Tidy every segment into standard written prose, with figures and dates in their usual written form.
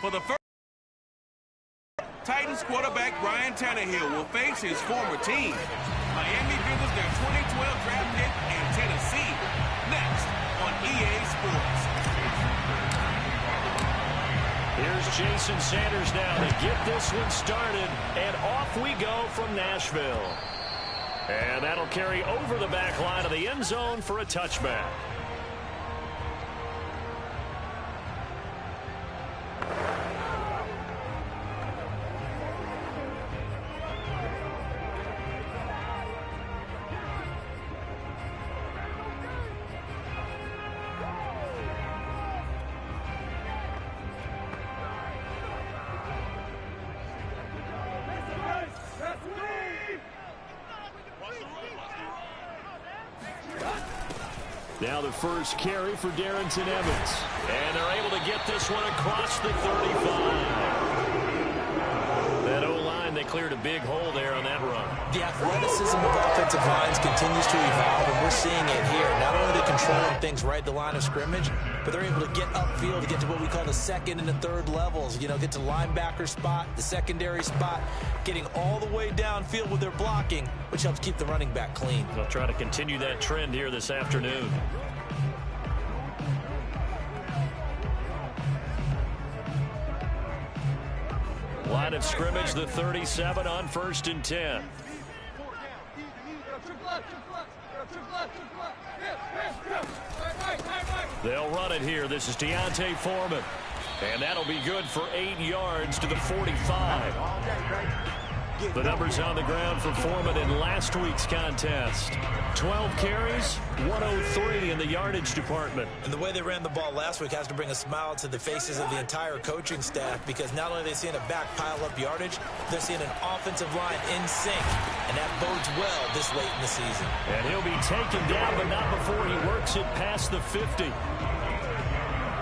For the first, Titans quarterback Ryan Tannehill will face his former team. Miami visits their 2012 draft pick in Tennessee. Next on EA Sports. Here's Jason Sanders now to get this one started. And off we go from Nashville. And that'll carry over the back line of the end zone for a touchback. Now the first carry for Darrington Evans. And they're able to get this one across the 35. That O-line, they cleared a big hole there on that run. The athleticism of offensive lines continues to evolve, and we're seeing it here. Not only are they controlling things right at the line of scrimmage, but they're able to get upfield to get to what we call the second and the third levels. You know, get to linebacker spot, the secondary spot, getting all the way downfield with their blocking, which helps keep the running back clean. They'll try to continue that trend here this afternoon. Line of scrimmage, the 37 on 1st and 10. They'll run it here. This is D'Onta Foreman. And that'll be good for 8 yards to the 45. The numbers on the ground for Foreman in last week's contest. 12 carries, 103 in the yardage department. And the way they ran the ball last week has to bring a smile to the faces of the entire coaching staff, because not only are they seeing a back pile up yardage, they're seeing an offensive line in sync. And that bodes well this late in the season. And he'll be taken down, but not before he works it past the 50.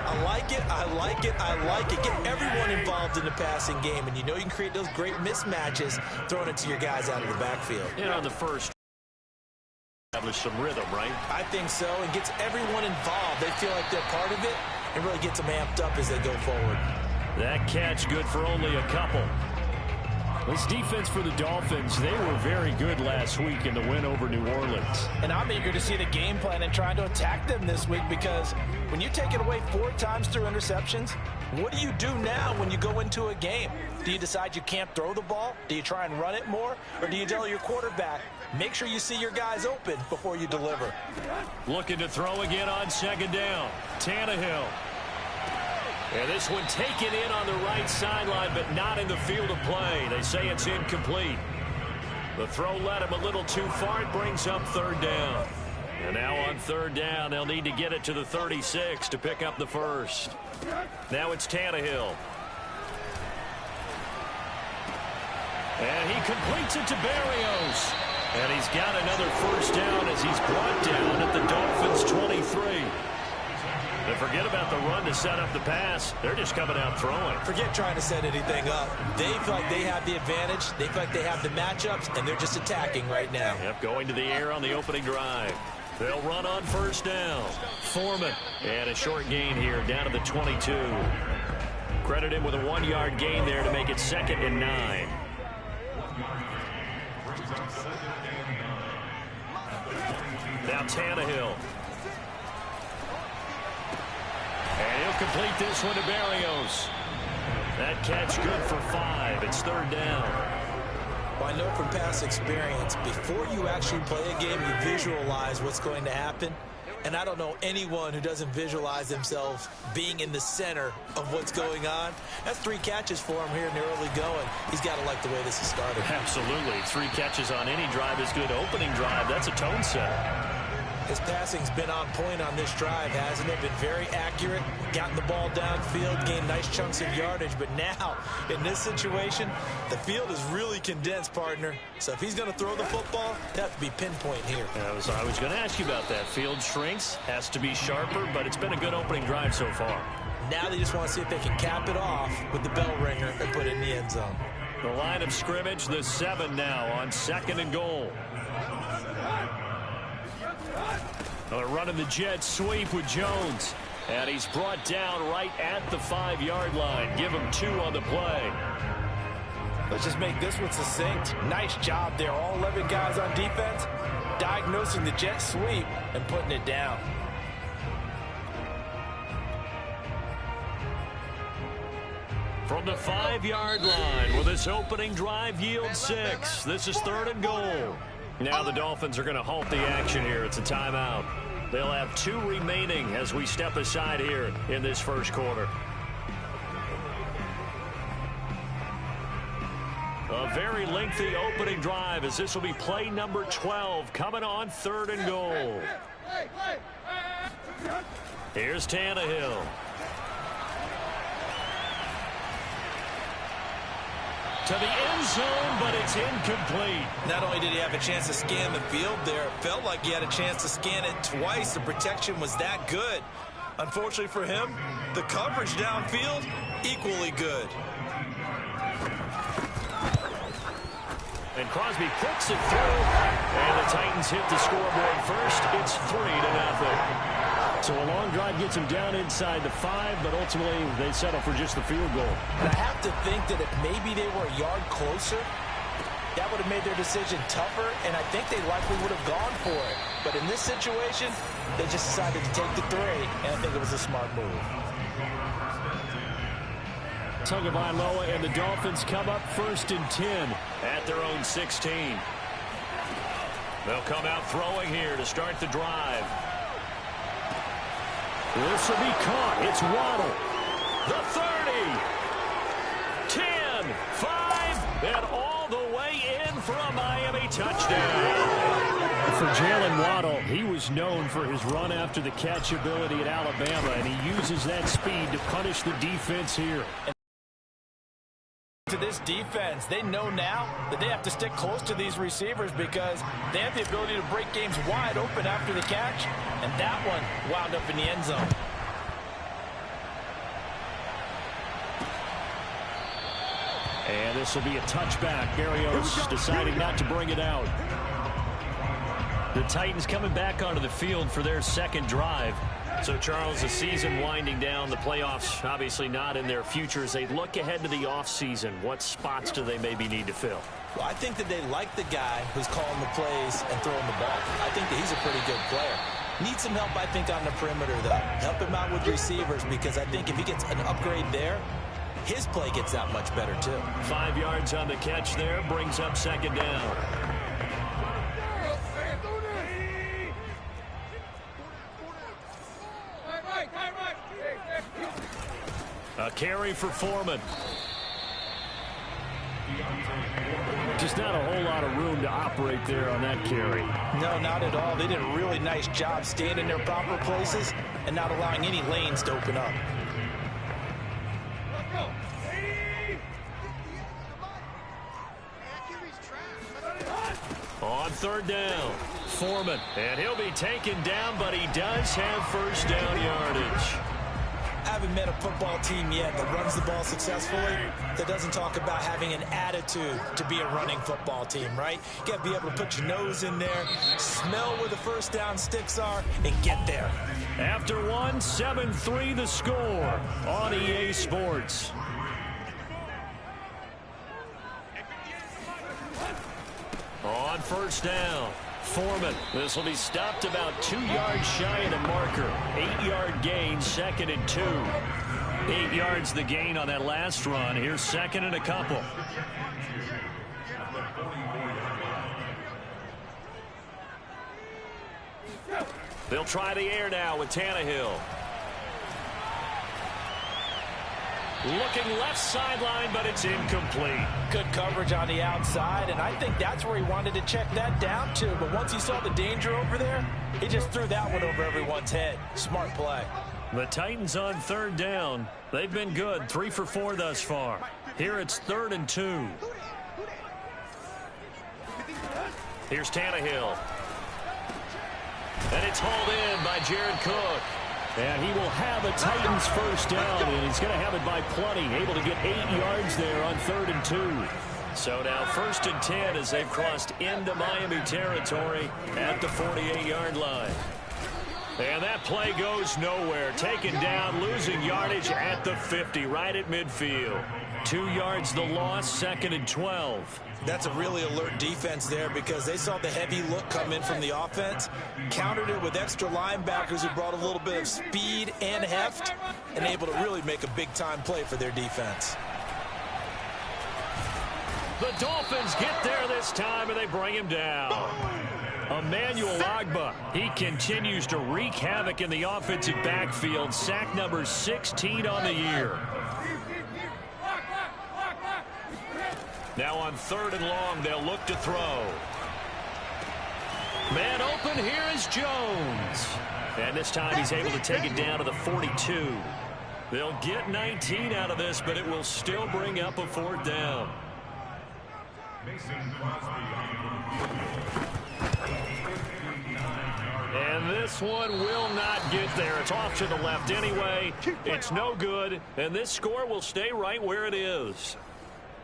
I like it, I like it, I like it. Get everyone involved in the passing game, and you know you can create those great mismatches throwing it to your guys out of the backfield. And on the first, establish some rhythm, right? I think so, and gets everyone involved. They feel like they're part of it, and really gets them amped up as they go forward. That catch good for only a couple. This defense for the Dolphins, they were very good last week in the win over New Orleans. And I'm eager to see the game plan and trying to attack them this week, because when you take it away 4 times through interceptions, what do you do now when you go into a game? Do you decide you can't throw the ball? Do you try and run it more? Or do you tell your quarterback, make sure you see your guys open before you deliver? Looking to throw again on 2nd down. Tannehill. And this one taken in on the right sideline, but not in the field of play. They say it's incomplete. The throw led him a little too far. It brings up 3rd down. And now on 3rd down, they'll need to get it to the 36 to pick up the first. Now it's Tannehill. And he completes it to Berrios. And he's got another 1st down as he's brought down at the Dolphins' 23. And forget about the run to set up the pass. They're just coming out throwing. Forget trying to set anything up. They feel like they have the advantage. They feel like they have the matchups, and they're just attacking right now. Yep, going to the air on the opening drive. They'll run on 1st down. Foreman. And a short gain here down to the 22. Credit him with a 1-yard gain there to make it 2nd and 9. Now Tannehill. And he'll complete this one to Berrios. That catch good for 5. It's 3rd down. Well, I know from past experience, before you actually play a game, you visualize what's going to happen. And I don't know anyone who doesn't visualize themselves being in the center of what's going on. That's 3 catches for him here in the early going. He's got to like the way this is started. Absolutely. 3 catches on any drive is good. Opening drive, that's a tone setter. His passing's been on point on this drive, hasn't it? Been very accurate, gotten the ball downfield, gained nice chunks of yardage. But now, in this situation, the field is really condensed, partner. So if he's going to throw the football, it has to be pinpoint here. I was going to ask you about that. Field shrinks, has to be sharper, but it's been a good opening drive so far. Now they just want to see if they can cap it off with the bell ringer and put it in the end zone. The line of scrimmage, the 7 now on 2nd and goal. They're running the jet sweep with Jones. And he's brought down right at the 5-yard line. Give him 2 on the play. Let's just make this one succinct. Nice job there. All 11 guys on defense diagnosing the jet sweep and putting it down. From the 5-yard line, will this opening drive yield 6? This is 3rd and goal. Now the Dolphins are going to halt the action here. It's a timeout. They'll have 2 remaining as we step aside here in this first quarter. A very lengthy opening drive as this will be play number 12 coming on 3rd and goal. Here's Tannehill. To the end zone, but it's incomplete. Not only did he have a chance to scan the field there, it felt like he had a chance to scan it twice. The protection was that good. Unfortunately for him, the coverage downfield, equally good. And Crosby puts it through, and the Titans hit the scoreboard first. It's 3-0. So a long drive gets them down inside the 5, but ultimately they settle for just the field goal. And I have to think that if maybe they were a yard closer, that would have made their decision tougher, and I think they likely would have gone for it. But in this situation, they just decided to take the 3, and I think it was a smart move. Tagovailoa and the Dolphins come up 1st and 10 at their own 16. They'll come out throwing here to start the drive. This will be caught. It's Waddle. The 30, 10, 5, and all the way in for a Miami touchdown. For Jalen Waddle, he was known for his run after the catch ability at Alabama, and he uses that speed to punish the defense here. To this defense, they know now that they have to stick close to these receivers because they have the ability to break games wide open after the catch, and that one wound up in the end zone. And this will be a touchback. Berrios deciding not to bring it out. The Titans coming back onto the field for their second drive. So, Charles, the season winding down, the playoffs obviously not in their future. As they look ahead to the offseason, what spots do they maybe need to fill? Well, I think that they like the guy who's calling the plays and throwing the ball. I think that he's a pretty good player. Needs some help, I think, on the perimeter, though. Help him out with receivers because I think if he gets an upgrade there, his play gets that much better, too. 5 yards on the catch there, brings up 2nd down. A carry for Foreman. Just not a whole lot of room to operate there on that carry. No, not at all. They did a really nice job staying in their proper places and not allowing any lanes to open up. On 3rd down, Foreman. And he'll be taken down, but he does have 1st down yardage. I haven't met a football team yet that runs the ball successfully that doesn't talk about having an attitude to be a running football team, right? You got to be able to put your nose in there, smell where the 1st down sticks are, and get there. After 1, 7-3 the score on EA Sports. On 1st down, Foreman. This will be stopped about 2 yards shy of the marker. 8-yard gain, 2nd and 2. 8 yards the gain on that last run. Here's 2nd and a couple. They'll try the air now with Tannehill. Looking left sideline, but it's incomplete. Good coverage on the outside, and I think that's where he wanted to check that down to. But once he saw the danger over there, he just threw that one over everyone's head. Smart play. The Titans on 3rd down. They've been good, 3 for 4 thus far. Here it's 3rd and 2. Here's Tannehill. And it's hauled in by Jared Cook. And he will have a Titans 1st down, and he's going to have it by plenty. Able to get 8 yards there on 3rd and 2. So now 1st and 10 as they've crossed into Miami territory at the 48-yard line. And that play goes nowhere. Taken down, losing yardage at the 50, right at midfield. 2 yards the loss, 2nd and 12. That's a really alert defense there because they saw the heavy look come in from the offense, countered it with extra linebackers who brought a little bit of speed and heft, and able to really make a big-time play for their defense. The Dolphins get there this time, and they bring him down. Emmanuel Ogbah, he continues to wreak havoc in the offensive backfield. Sack number 16 on the year. Now on 3rd and long, they'll look to throw. Man open, here is Jones. And this time he's able to take it down to the 42. They'll get 19 out of this, but it will still bring up a 4th down. And this one will not get there. It's off to the left anyway. It's no good, and this score will stay right where it is.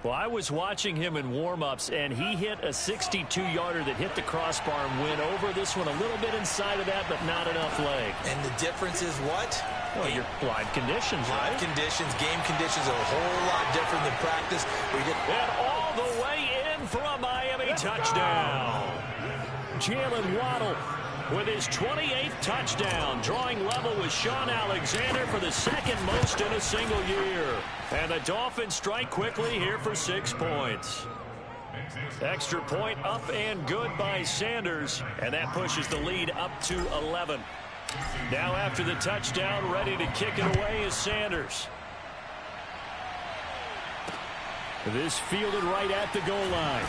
Well, I was watching him in warm-ups, and he hit a 62-yarder that hit the crossbar and went over. This one a little bit inside of that, but not enough leg. And the difference is what? Well, your live conditions, right? Live conditions, game conditions are a whole lot different than practice. And all the way in for a Miami touchdown. Jalen Waddle with his 28th touchdown, drawing level with Sean Alexander for the 2nd most in a single year. And the Dolphins strike quickly here for 6 points. Extra point up and good by Sanders, and that pushes the lead up to 11. Now after the touchdown, ready to kick it away is Sanders. This fielded right at the goal line.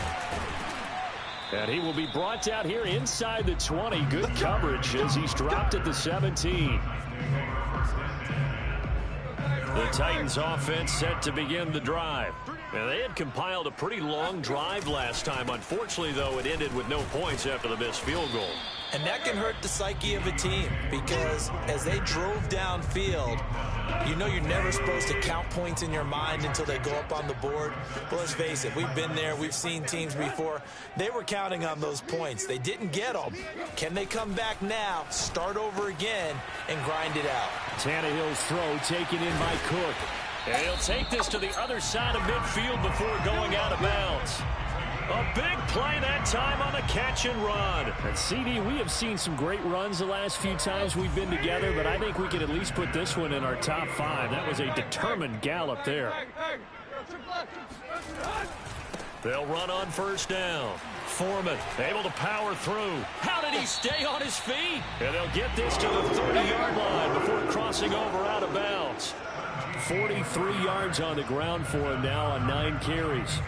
And he will be brought out here inside the 20. Good coverage as he's dropped at the 17. The Titans offense set to begin the drive. Now, they had compiled a pretty long drive last time. Unfortunately, though, it ended with no points after the missed field goal. And that can hurt the psyche of a team because as they drove downfield, you know you're never supposed to count points in your mind until they go up on the board. Well, let's face it, we've been there. We've seen teams before. They were counting on those points. They didn't get them. Can they come back now, start over again, and grind it out? Tannehill's throw taken in by Cook. And he'll take this to the other side of midfield before going out of bounds. A big play that time on the catch and run. And CD, we have seen some great runs the last few times we've been together, but I think we can at least put this one in our top 5. That was a determined gallop there. They'll run on 1st down. Foreman able to power through. How did he stay on his feet? And they'll get this to the 30-yard line before crossing over out of bounds. 43 yards on the ground for him now on 9 carries.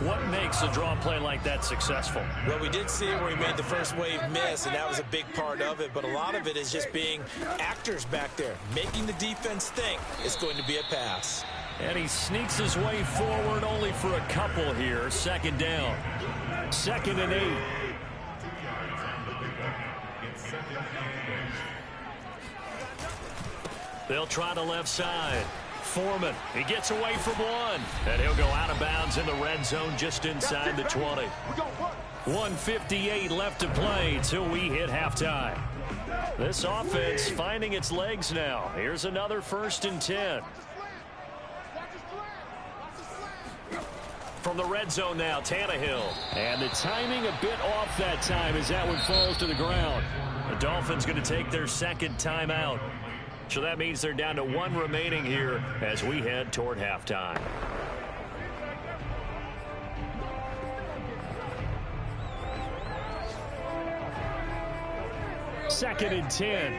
What makes a draw play like that successful? Well, we did see it where he made the first wave miss, and that was a big part of it. But a lot of it is just being actors back there, making the defense think it's going to be a pass. And he sneaks his way forward only for a couple here. 2nd down. 2nd and 8. They'll try the left side. Foreman, he gets away from one. And he'll go out of bounds in the red zone just inside the 20. 1:58 left to play till we hit halftime. This offense finding its legs now. Here's another 1st and 10. From the red zone now, Tannehill. And the timing a bit off that time as that one falls to the ground. The Dolphins going to take their 2nd timeout. So that means they're down to 1 remaining here as we head toward halftime. Second and 10.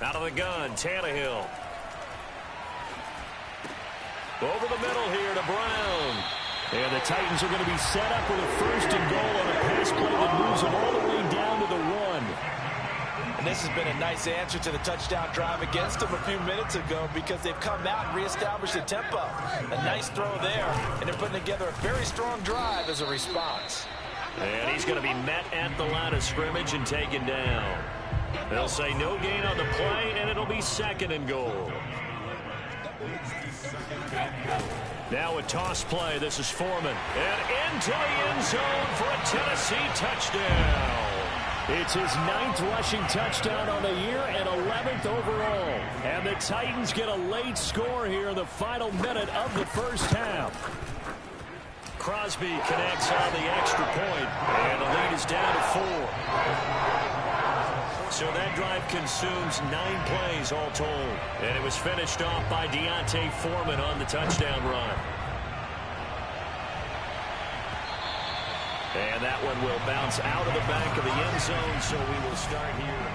Out of the gun, Tannehill. Over the middle here to Brown. And the Titans are going to be set up with a 1st and goal on a pass play that moves them all the way down to the 1. And this has been a nice answer to the touchdown drive against them a few minutes ago because they've come out and reestablished the tempo. A nice throw there, and they're putting together a very strong drive as a response. And he's going to be met at the line of scrimmage and taken down. They'll say no gain on the play, and it'll be 2nd and goal. Now a toss play. This is Foreman. And into the end zone for a Tennessee touchdown. It's his 9th rushing touchdown on the year and 11th overall. And the Titans get a late score here in the final minute of the first half. Crosby connects on the extra point, and the lead is down to 4. So that drive consumes 9 plays all told. And it was finished off by D'Onta Foreman on the touchdown run. And that one will bounce out of the back of the end zone, so we will start here.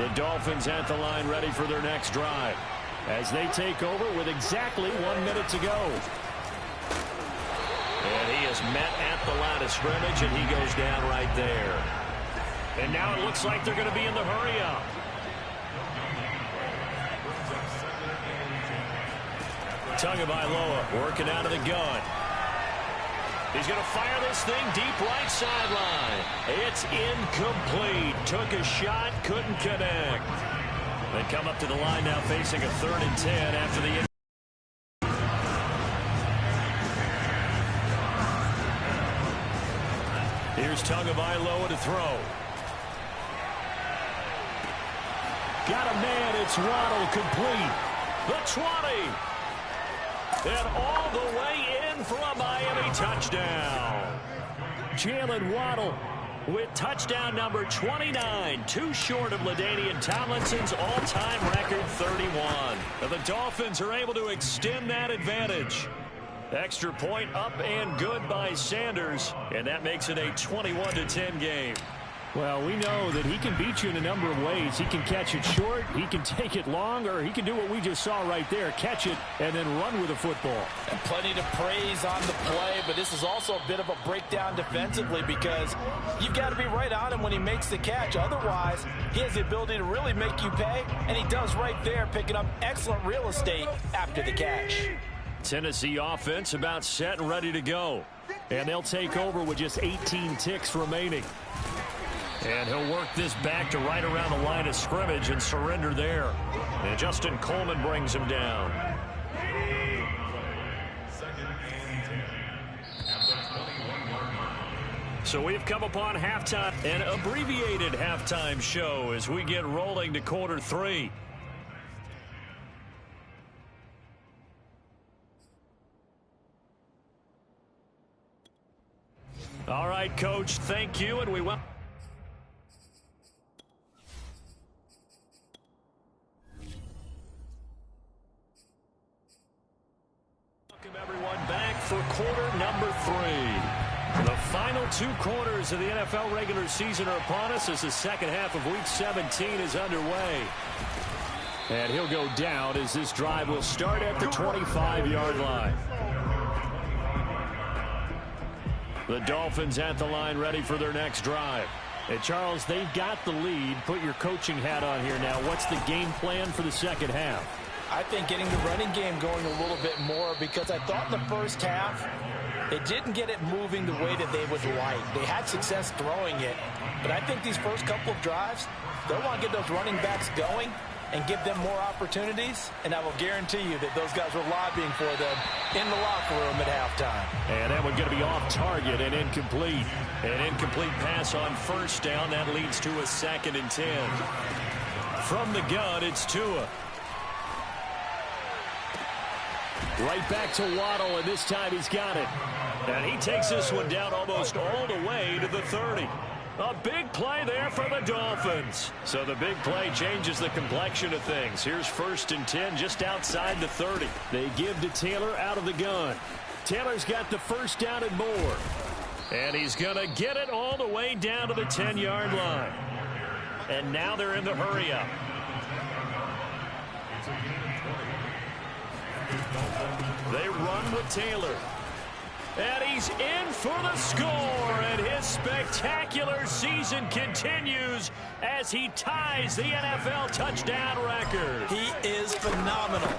The Dolphins at the line ready for their next drive as they take over with exactly 1 minute to go. And he is met at the line of scrimmage, and he goes down right there. And now it looks like they're going to be in the hurry-up. Tagovailoa working out of the gun. He's going to fire this thing deep right sideline. It's incomplete. Took a shot, couldn't connect. They come up to the line now facing a 3rd and 10 after the... Here's Tagovailoa to throw. Got a man. It's Waddle complete. The 20. And all the way in for a Miami touchdown. Jalen Waddle with touchdown number 29, too short of LaDainian Tomlinson's all-time record 31. And the Dolphins are able to extend that advantage. Extra point up and good by Sanders, and that makes it a 21-10 game. Well, we know that he can beat you in a number of ways. He can catch it short, he can take it long, or he can do what we just saw right there, catch it and then run with the football. And plenty to praise on the play, but this is also a bit of a breakdown defensively because you've got to be right on him when he makes the catch. Otherwise, he has the ability to really make you pay, and he does right there, picking up excellent real estate after the catch. Tennessee offense about set and ready to go. And they'll take over with just 18 ticks remaining. And he'll work this back to right around the line of scrimmage and surrender there. And Justin Coleman brings him down. So we've come upon halftime, an abbreviated halftime show as we get rolling to quarter 3. All right, Coach, thank you, and we will. Welcome everyone back for quarter number 3. The final 2 quarters of the NFL regular season are upon us as the second half of Week 17 is underway. And he'll go down as this drive will start at the 25-yard line. The Dolphins at the line ready for their next drive. And Charles, they've got the lead. Put your coaching hat on here now. What's the game plan for the second half? I think getting the running game going a little bit more because I thought in the first half it didn't get it moving the way that they would like. They had success throwing it, but I think these first couple of drives, they'll want to get those running backs going and give them more opportunities, and I will guarantee you that those guys were lobbying for them in the locker room at halftime. And that one's going to be off target and incomplete. An incomplete pass on first down. That leads to a 2nd and 10. From the gun, it's Tua. Right back to Waddle, and this time he's got it. And he takes this one down almost all the way to the 30. A big play there for the Dolphins. So the big play changes the complexion of things. Here's 1st and 10 just outside the 30. They give to Taylor out of the gun. Taylor's got the first down and more. And he's going to get it all the way down to the 10-yard line. And now they're in the hurry-up. They run with Taylor. And he's in for the score, and his spectacular season continues as he ties the NFL touchdown record. He is phenomenal.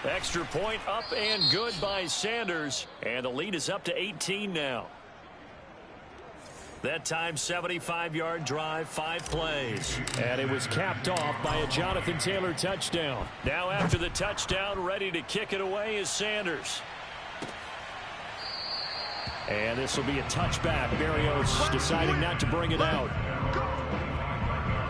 Extra point up and good by Sanders, and the lead is up to 18 now. That time, 75-yard drive, 5 plays. And it was capped off by a Jonathan Taylor touchdown. Now after the touchdown, ready to kick it away is Sanders. And this will be a touchback. Berrios deciding not to bring it out.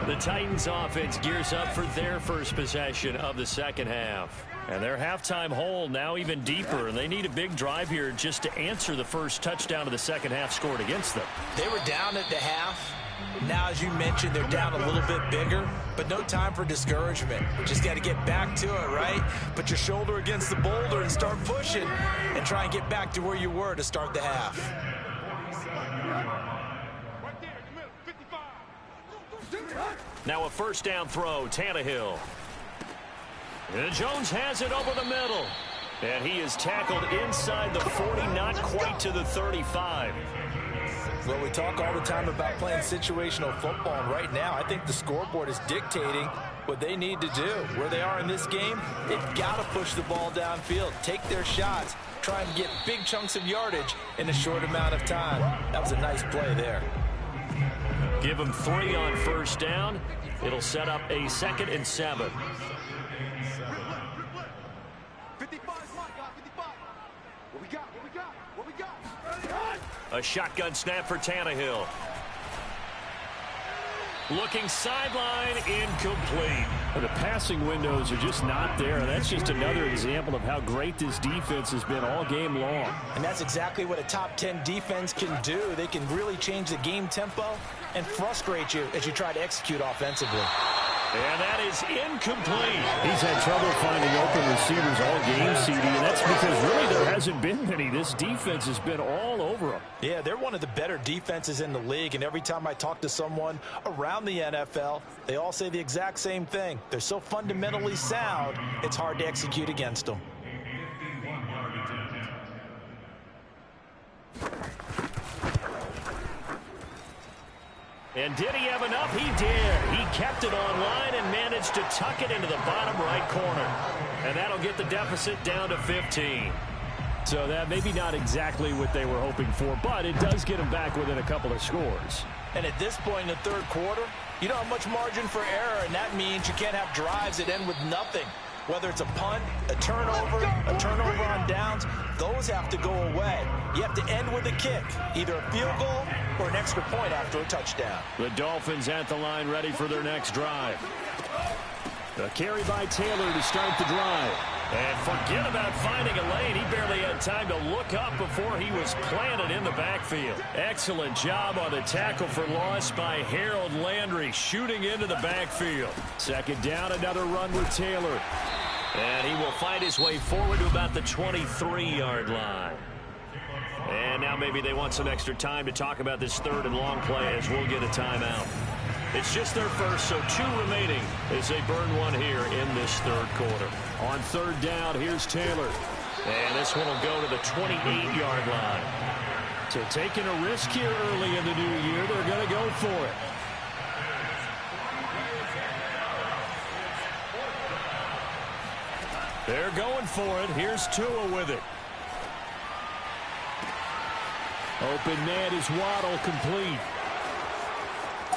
The Titans offense gears up for their first possession of the second half. And their halftime hole now even deeper, and they need a big drive here just to answer the first touchdown of the second half scored against them. They were down at the half. Now, as you mentioned, they're down a little bit bigger, but no time for discouragement. Just got to get back to it, right? Put your shoulder against the boulder and start pushing and try and get back to where you were to start the half. Now a first down throw, Tannehill. And Jones has it over the middle. And he is tackled inside the 40, not quite to the 35. Well, we talk all the time about playing situational football, and right now I think the scoreboard is dictating what they need to do. Where they are in this game, they've got to push the ball downfield, take their shots, try and get big chunks of yardage in a short amount of time. That was a nice play there. Give them 3 on first down. It'll set up a 2nd and 7. A shotgun snap for Tannehill. Looking sideline, incomplete. The passing windows are just not there. That's just another example of how great this defense has been all game long. And that's exactly what a top 10 defense can do. They can really change the game tempo and frustrate you as you try to execute offensively. And that is incomplete. He's had trouble finding open receivers all game, CD, and that's because really there hasn't been many. This defense has been all over them. Yeah, they're one of the better defenses in the league, and every time I talk to someone around the NFL, they all say the exact same thing. They're so fundamentally sound, it's hard to execute against them. And did he have enough? He did. He kept it online and managed to tuck it into the bottom right corner. And that'll get the deficit down to 15. So that maybe not exactly what they were hoping for, but it does get them back within a couple of scores. And at this point in the third quarter, you don't have much margin for error, and that means you can't have drives that end with nothing. Whether it's a punt, a turnover on downs, those have to go away. You have to end with a kick, either a field goal or an extra point after a touchdown. The Dolphins at the line ready for their next drive. A carry by Taylor to start the drive. And forget about finding a lane. He barely had time to look up before he was planted in the backfield. Excellent job on the tackle for loss by Harold Landry, shooting into the backfield. Second down, another run with Taylor. And he will find his way forward to about the 23-yard line. And now maybe they want some extra time to talk about this third and long play as we'll get a timeout. It's just their first, so 2 remaining as they burn one here in this third quarter. On third down, here's Taylor. And this one will go to the 28-yard line. So taking a risk here early in the new year, they're going to go for it. They're going for it. Here's Tua with it. Open man is Waddle, complete.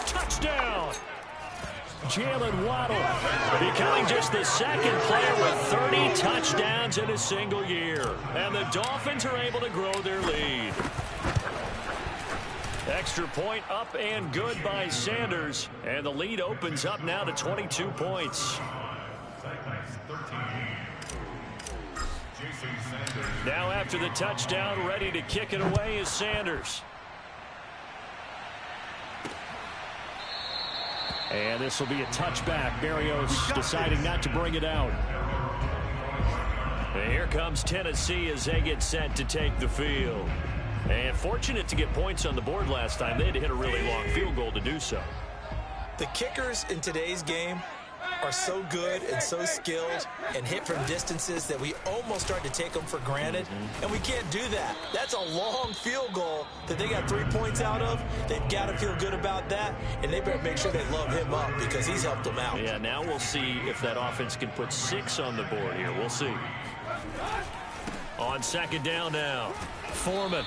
Touchdown! Jalen Waddle becoming just the second player with 30 touchdowns in a single year. And the Dolphins are able to grow their lead. Extra point up and good by Sanders. And the lead opens up now to 22 points. Now after the touchdown, ready to kick it away is Sanders. And this will be a touchback. Berrios deciding not to bring it out. And here comes Tennessee as they get set to take the field. And fortunate to get points on the board last time. They had to hit a really long field goal to do so. The kickers in today's game are so good and so skilled and hit from distances that we almost start to take them for granted, and we can't do that. That's a long field goal that they got 3 points out of. They've got to feel good about that, and they better make sure they love him up because he's helped them out. Yeah, now we'll see if that offense can put 6 on the board here. We'll see. On second down now, Foreman.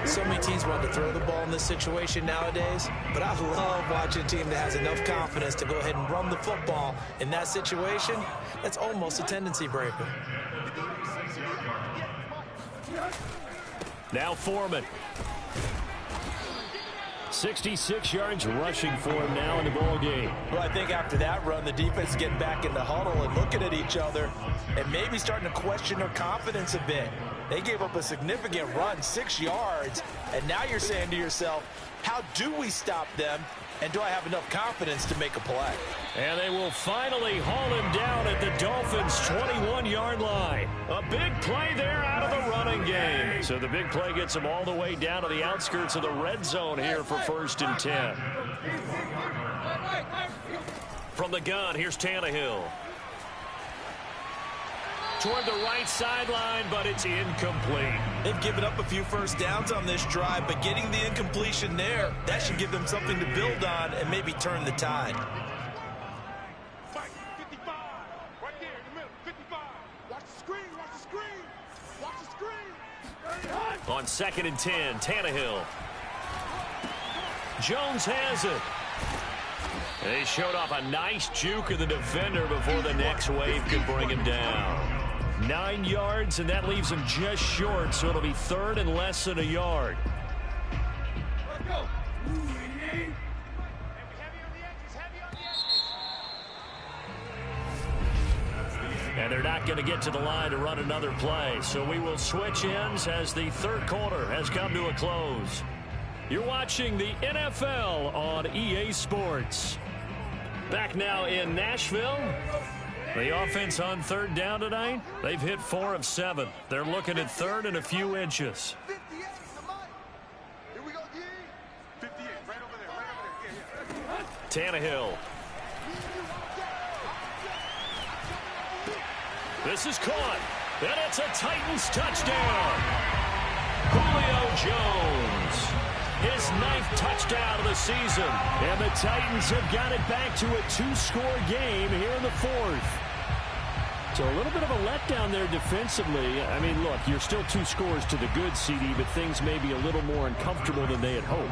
So many teams want to throw the ball in this situation nowadays, but I love watching a team that has enough confidence to go ahead and run the football in that situation. That's almost a tendency breaker. Now Foreman. 66 yards rushing for him now in the ball game. Well, I think after that run, the defense is getting back in the huddle and looking at each other and maybe starting to question their confidence a bit. They gave up a significant run, 6 yards, and now you're saying to yourself, how do we stop them, and do I have enough confidence to make a play? And they will finally haul him down at the Dolphins' 21-yard line. A big play there out of the running game. So the big play gets them all the way down to the outskirts of the red zone here for 1st and 10. From the gun, here's Tannehill. Toward the right sideline, but it's incomplete. They've given up a few first downs on this drive, but getting the incompletion there, that should give them something to build on and maybe turn the tide. 55, right there in the middle, 55. Watch the screen, watch the screen, watch the screen. On 2nd and 10, Tannehill. Jones has it. They showed off a nice juke of the defender before the next wave could bring him down. 9 yards, and that leaves him just short, so it'll be 3rd and less than a yard. Let's go. And they're not going to get to the line to run another play, so we will switch ends as the 3rd quarter has come to a close. You're watching the NFL on EA Sports. Back now in Nashville. The offense on 3rd down tonight, they've hit 4 of 7. They're looking at 3rd and a few inches. 58, here we go, 58, right over there, Tannehill. This is caught, and it's a Titans touchdown. Julio Jones, his 9th touchdown of the season. And the Titans have got it back to a 2-score game here in the 4th. So a little bit of a letdown there defensively. I mean, look, you're still 2 scores to the good, CD, but things may be a little more uncomfortable than they had hoped.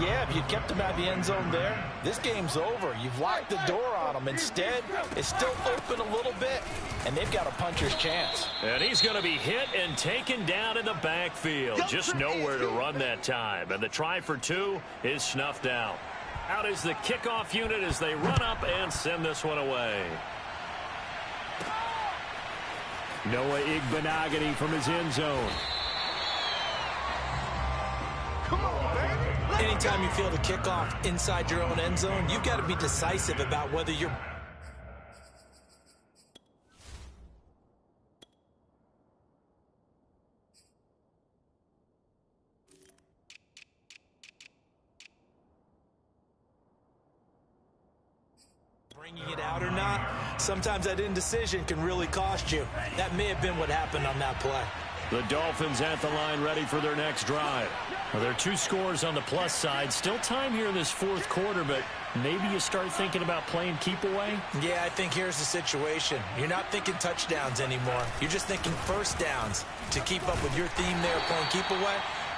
Yeah, if you kept them out of the end zone there, this game's over. You've locked the door on them. Instead, it's still open a little bit, and they've got a puncher's chance. And he's going to be hit and taken down in the backfield. Just nowhere to run that time. And the try for 2 is snuffed out. Out is the kickoff unit as they run up and send this one away. Noah Igbenogany from his end zone. Come on, baby. Anytime you feel the kickoff inside your own end zone, you've got to be decisive about whether you're bringing it out or not. Sometimes that indecision can really cost you. That may have been what happened on that play. The Dolphins at the line ready for their next drive. Well, there are 2 scores on the plus side. Still time here in this 4th quarter, but maybe you start thinking about playing keep away? Yeah, I think here's the situation. You're not thinking touchdowns anymore. You're just thinking first downs. To keep up with your theme there, playing keep away,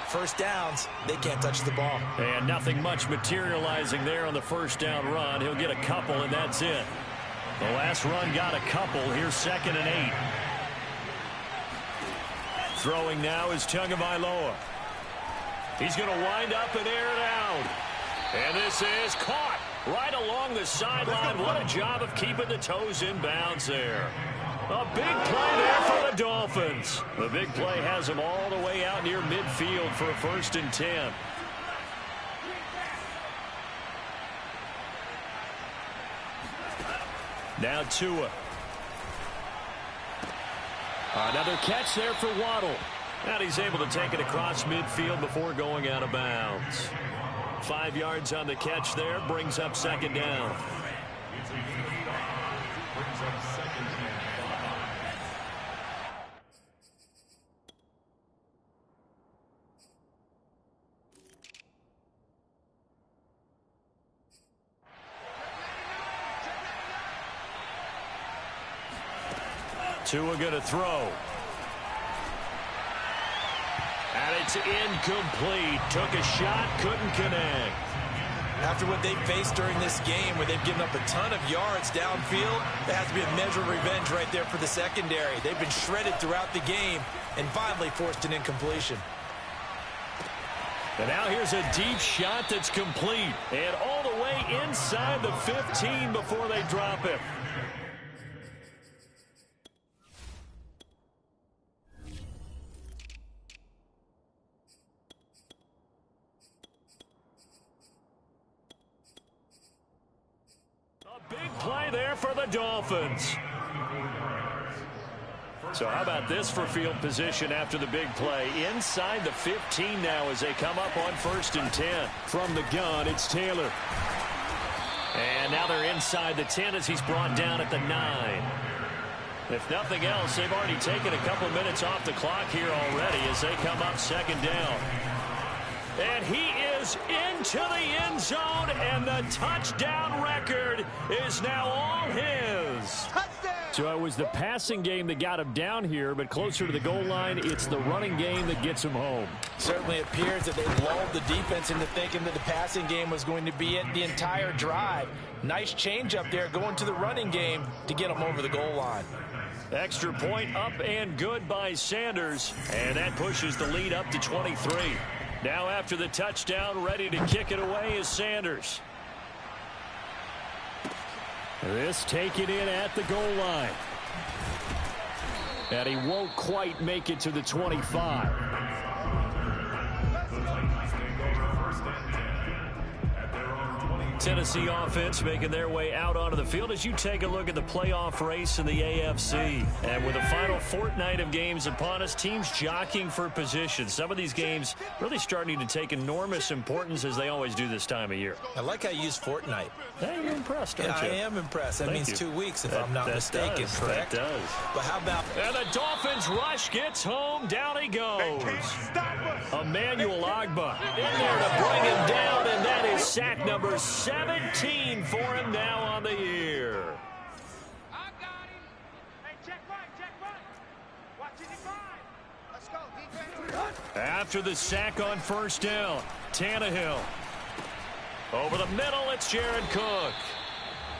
first downs, they can't touch the ball. And nothing much materializing there on the first down run. He'll get a couple, and that's it. The last run got a couple. Here's 2nd and 8. Throwing now is Tagovailoa. He's going to wind up and air it out. And this is caught right along the sideline. What a job of keeping the toes in bounds there. A big play there for the Dolphins. The big play has them all the way out near midfield for a 1st and 10. Now Tua. Another catch there for Waddle. And he's able to take it across midfield before going out of bounds. 5 yards on the catch there, brings up 2nd down. Tua going to throw. And it's incomplete. Took a shot, couldn't connect. After what they've faced during this game, where they've given up a ton of yards downfield, there has to be a measure of revenge right there for the secondary. They've been shredded throughout the game and finally forced an incompletion. And now here's a deep shot that's complete. And all the way inside the 15 before they drop it. Big play there for the Dolphins. So how about this for field position after the big play? Inside the 15 now as they come up on 1st and 10. From the gun, it's Taylor. And now they're inside the 10 as he's brought down at the 9. If nothing else, they've already taken a couple minutes off the clock here already as they come up 2nd down. And he is into the end zone, and the touchdown record is now all his. Touchdown! So it was the passing game that got him down here, but closer to the goal line, it's the running game that gets him home. Certainly appears that they lulled the defense into thinking that the passing game was going to be it the entire drive. Nice change up there going to the running game to get him over the goal line. Extra point up and good by Sanders, and that pushes the lead up to 23. Now after the touchdown, ready to kick it away is Sanders. This taken in at the goal line. And he won't quite make it to the 25. Tennessee offense making their way out onto the field as you take a look at the playoff race in the AFC. And with the final fortnight of games upon us, teams jockeying for position. Some of these games really starting to take enormous importance as they always do this time of year. I like how you use fortnight. Hey, you're impressed, aren't you? I am impressed. That means 2 weeks if I'm not mistaken, correct? That does. But how about... And the Dolphins rush gets home. Down he goes. Emmanuel Ogbah in there to bring him down, and that is sack number 17 for him now on the year. I got him. Hey, check right. Watch it divide. Let's go, defense. After the sack on 1st down, Tannehill. Over the middle, it's Jared Cook.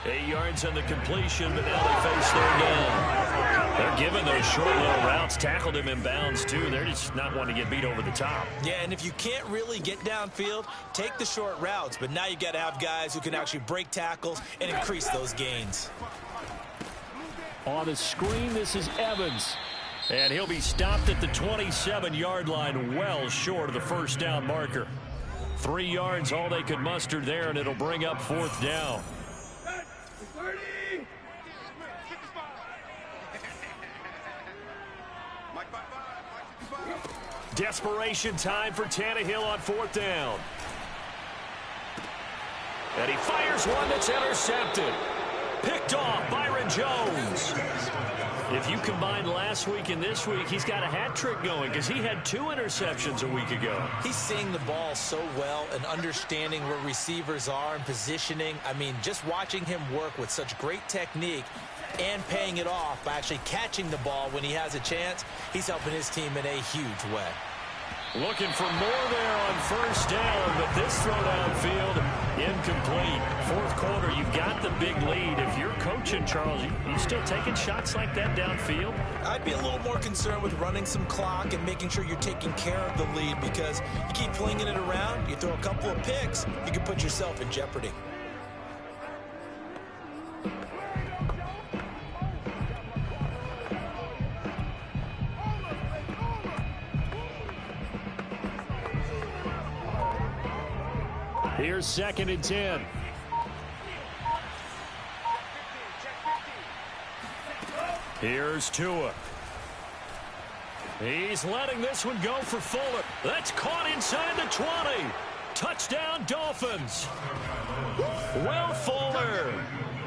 8 yards on the completion, but now they face third down. They're giving those short little routes. Tackled him in bounds, too. They're just not wanting to get beat over the top. Yeah, and if you can't really get downfield, take the short routes. But now you got to have guys who can actually break tackles and increase those gains. On the screen, this is Evans. And he'll be stopped at the 27-yard line, well short of the 1st down marker. 3 yards, all they could muster there, and it'll bring up 4th down. Desperation time for Tannehill on 4th down. And he fires one that's intercepted. Picked off Byron Jones. If you combine last week and this week, he's got a hat trick going because he had 2 interceptions a week ago. He's seeing the ball so well and understanding where receivers are and positioning. I mean, just watching him work with such great technique and paying it off by actually catching the ball when he has a chance, he's helping his team in a huge way. Looking for more there on 1st down, but this throw downfield incomplete. 4th quarter, you've got the big lead. If you're coaching, Charles, you still taking shots like that downfield? I'd be a little more concerned with running some clock and making sure you're taking care of the lead, because you keep flinging it around, you throw a couple of picks, you can put yourself in jeopardy. Here's 2nd and 10. Here's Tua. He's letting this one go for Fuller. That's caught inside the 20. Touchdown, Dolphins. Will Fuller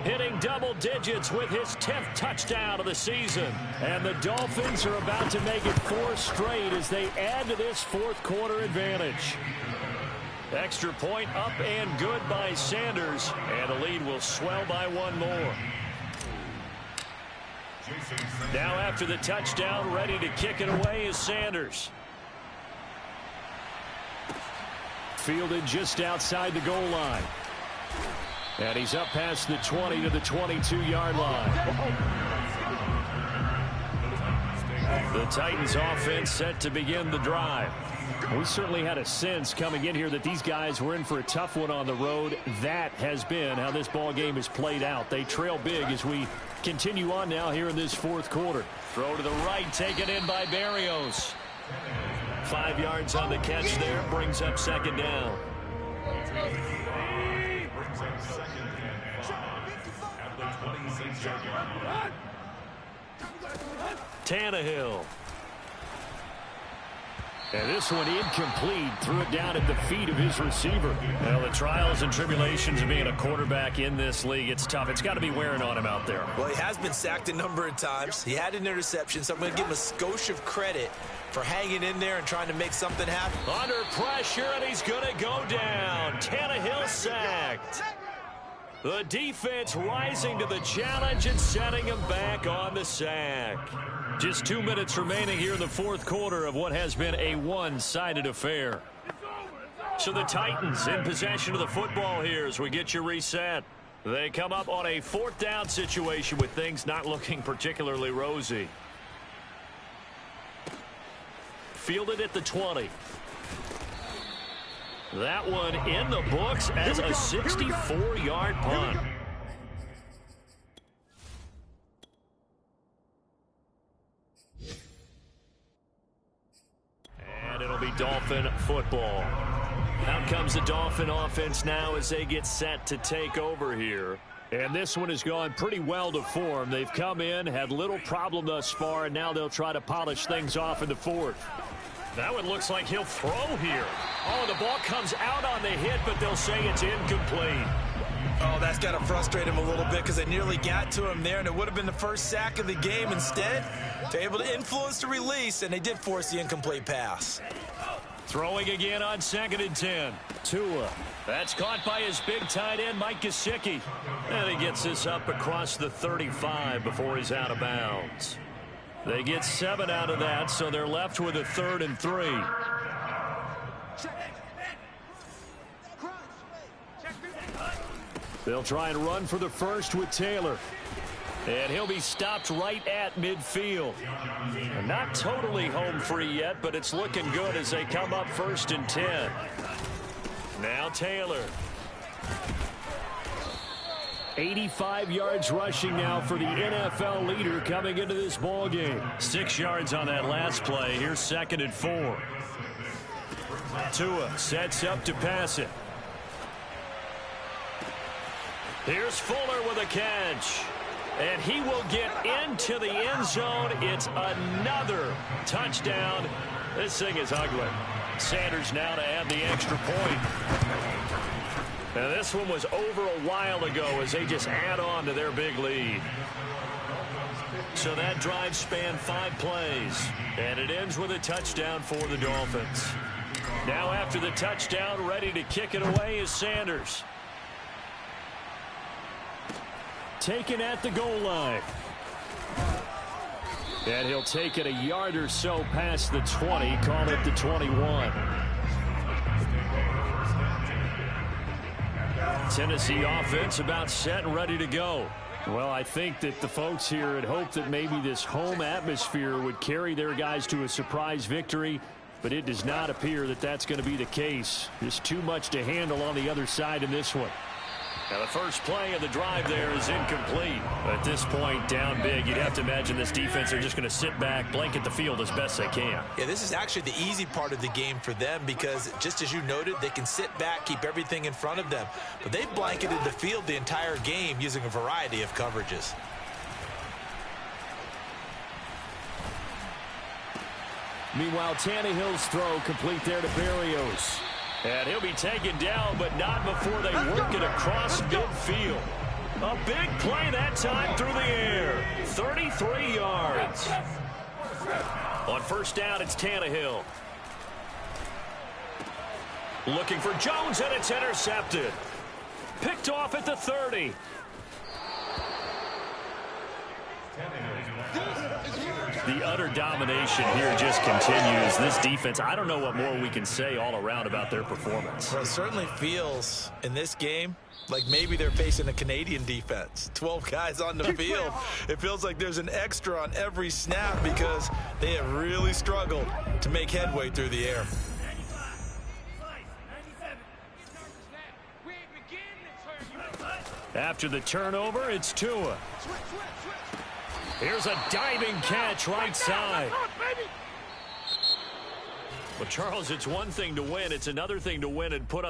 hitting double digits with his 10th touchdown of the season. And the Dolphins are about to make it 4 straight as they add to this 4th quarter advantage. Extra point up and good by Sanders, and the lead will swell by 1 more. Now after the touchdown, ready to kick it away is Sanders. fielded just outside the goal line. And he's up past the 20 to the 22-yard line. The Titans offense set to begin the drive. We certainly had a sense coming in here that these guys were in for a tough one on the road. That has been how this ball game has played out. They trail big as we continue on now here in this fourth quarter. Throw to the right, taken in by Berrios. 5 yards on the catch there, brings up second down. Tannehill. And this one incomplete. Threw it down at the feet of his receiver. Well, the trials and tribulations of being a quarterback in this league, it's tough. It's got to be wearing on him out there. Well, he has been sacked a number of times. He had an interception, so I'm going to give him a skosh of credit for hanging in there and trying to make something happen. Under pressure, and he's going to go down. Tannehill sacked. The defense rising to the challenge and setting him back on the sack. Just 2 minutes remaining here in the fourth quarter of what has been a one-sided affair. So the Titans in possession of the football here as we get you reset. They come up on a fourth down situation with things not looking particularly rosy. Fielded at the 20. That one in the books as a 64-yard punt. And it'll be Dolphin football. Out comes the Dolphin offense now as they get set to take over here. And this one has gone pretty well to form. They've come in, had little problem thus far, and now they'll try to polish things off in the fourth. That one looks like he'll throw here. Oh, the ball comes out on the hit, but they'll say it's incomplete. Oh, that's got to frustrate him a little bit because they nearly got to him there, and it would have been the first sack of the game. Instead, they're able to influence the release, and they did force the incomplete pass. Throwing again on 2nd and 10. Tua. That's caught by his big tight end, Mike Gesicki. And he gets this up across the 35 before he's out of bounds. They get 7 out of that, so they're left with a 3rd and 3. They'll try and run for the first with Taylor. And he'll be stopped right at midfield. Not totally home free yet, but it's looking good as they come up 1st and 10. Now Taylor. 85 yards rushing now for the NFL leader coming into this ball game. 6 yards on that last play. Here's 2nd and 4. Tua sets up to pass it. Here's Fuller with a catch. And he will get into the end zone. It's another touchdown. This thing is ugly. Sanders now to add the extra point. Now this one was over a while ago as they just add on to their big lead. So that drive spanned 5 plays. And it ends with a touchdown for the Dolphins. Now after the touchdown, ready to kick it away is Sanders. Taken at the goal line. And he'll take it a yard or so past the 20, call it the 21. Tennessee offense about set and ready to go. Well, I think that the folks here had hoped that maybe this home atmosphere would carry their guys to a surprise victory, but it does not appear that that's going to be the case. Just too much to handle on the other side in this one. Now the first play of the drive there is incomplete. At this point, down big, you'd have to imagine this defense are just going to sit back, blanket the field as best they can. Yeah, this is actually the easy part of the game for them because, just as you noted, they can sit back, keep everything in front of them. But they've blanketed the field the entire game using a variety of coverages. Meanwhile, Tannehill's throw complete there to Berrios. And he'll be taken down, but not before they work it across midfield. A big play that time through the air. 33 yards. On first down, it's Tannehill. Looking for Jones, and it's intercepted. Picked off at the 30. The utter domination here just continues. This defense, I don't know what more we can say all around about their performance. Well, it certainly feels in this game like maybe they're facing a Canadian defense. 12 guys on the field. It feels like there's an extra on every snap because they have really struggled to make headway through the air. After the turnover, it's Tua. Here's a diving catch right side. Well, Charles, it's one thing to win. It's another thing to win and put up